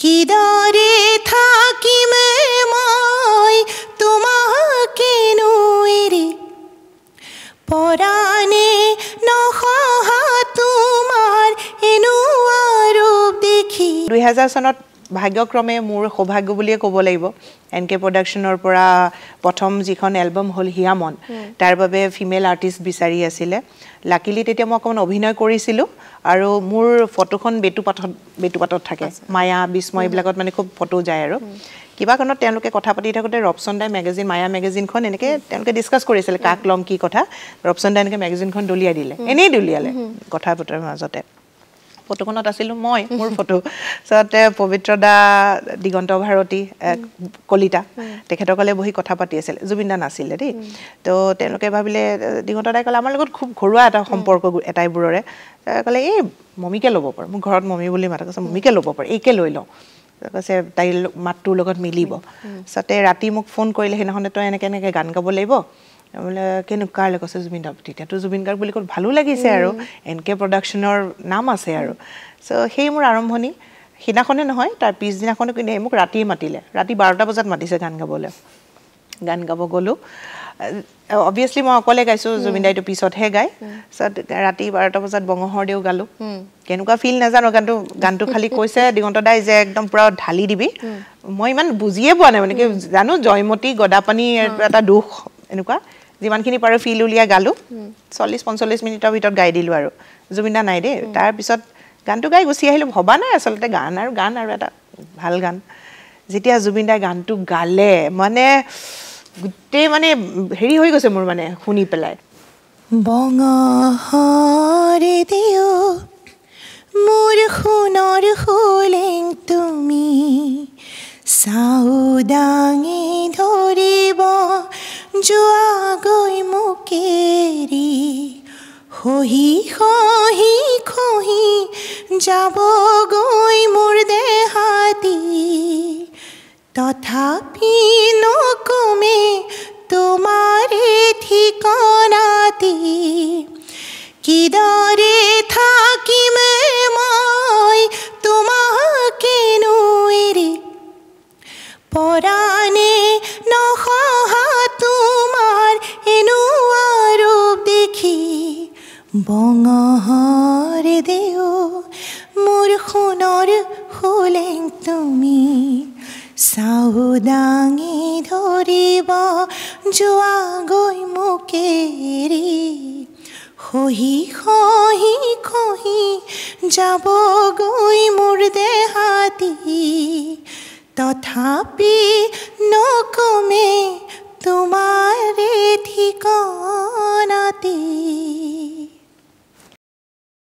কিদৰে থাকিম মই তোমাকেনো এৰি পৰাণে নহা তোমাৰ এনেকুৱা ৰূপ দেখি 2000 চনত ভাগ্যক্ৰমে মোৰ সৌভাগ্য বুলিয়ে ক'ব লাগিব এনকে প্ৰডাকশ্যনৰ পৰা প্ৰথম যিখন এলবাম হ'ল হিয়ামন তাৰ বাবে ফিমেল আৰ্টিষ্ট বিচাৰি আছিলে লাকিলি তেতিয়া মই অকণ অভিনয় কৰিছিলোঁ আৰু মোৰ ফটোখন বেটুপাতত থাকে মায়া বিস্ময় এইবিলাকত মানে খুব ফটো যায় আৰু কিবা কাৰণত তেওঁলোকে কথা পাতি থাকোঁতে ৰপচন্দাই মেগাজিন মায়া মেগাজিনখন এনেকৈ তেওঁলোকে ডিছকাছ কৰিছিলে কাক ল'ম কি কথা ৰপচন্দাই এনেকৈ মেগাজিনখন দলিয়াই দিলে এনেই দলিয়ালে কথা বতৰাৰ মাজতে ফটোখনত আছিলোঁ মই মোৰ ফটো পিছতে পবিত্ৰদা দিগন্ত ভাৰতী কলিতা তেখেতসকলে বহি কথা পাতি আছিল জুবিনদা নাছিলে দেই তো তেওঁলোকে ভাবিলে দিগন্তদাই ক'লে আমাৰ লগত খুব ঘৰুৱা এটা সম্পৰ্ক এটাইবোৰৰে ক'লে এই মমিকে ল'ব পাৰে মোৰ ঘৰত মমি বুলি মাতা কৈছে মমিকে ল'ব পাৰে এইকে লৈ লওঁ কৈছে তাইৰ মাতটোৰ লগত মিলিব পিছতে ৰাতি মোক ফোন কৰিলে সেইদিনাখনে তই এনেকৈ গান গাব লাগিব বোলে কেনেকুৱালৈ কৈছে জুবিন দা তেতিয়াতো জুবিন গাৰ্গ বুলি ক'ত ভালো লাগিছে আৰু এনকে প্ৰডাকশ্যনৰ নাম আছে আৰু চ' সেই মোৰ আৰম্ভণি সেইদিনাখনে নহয় তাৰ পিছদিনাখনে কিন্তু মোক ৰাতিয়ে মাতিলে ৰাতি 12টা বজাত মাতিছে গান গাবলৈ গান গাব গ'লোঁ অবভিয়াছলি মই অকলে গাইছোঁ জুবিন দাইটো পিছতহে গায় পিছত ৰাতি 12টা বজাত বঙহৰদেউ গালোঁ কেনেকুৱা ফিল নাজানো গানটো খালি কৈছে দিগন্তদাই যে একদম পূৰা ঢালি দিবি মই ইমান বুজিয়ে পোৱা নাই মানে কি জানো জয়মতী গদাপানী এটা দুখ এনেকুৱা যিমানখিনি পাৰোঁ ফিল উলিয়াই গালোঁ 40-45 মিনিটৰ ভিতৰত গাই দিলোঁ আৰু জুবিন দা নাই দেই তাৰপিছত গানটো গাই গুচি আহিলোঁ ভবা নাই আচলতে গান আৰু এটা ভাল গান যেতিয়া জুবিন দাই গানটো গালে মানে গোটেই মানে হেৰি হৈ গৈছে মোৰ মানে শুনি পেলাই বঙহৰদেউ মোৰ সোণৰ সোলেং তুমি চাউদাঙি ধৰিব যোৱাগৈ মোকেৰি খহি খহি খহি যাবগৈ মোৰ দেহাতি তথাপি নকমে তোমাৰে ঠিকনাতি কিদৰে থাকিম মই তোমাকেনো এৰি পৰাণে নহা তোমাৰ এনেকুৱা ৰূপ দেখি বঙহৰদেউ মোৰ সোণৰ সোলেং তুমি চাউদাঙি ধৰিব যোৱাগৈ মোকেৰি খহি খহি খহি যাবগৈ মোৰ দেহাতি তথাপি নকমে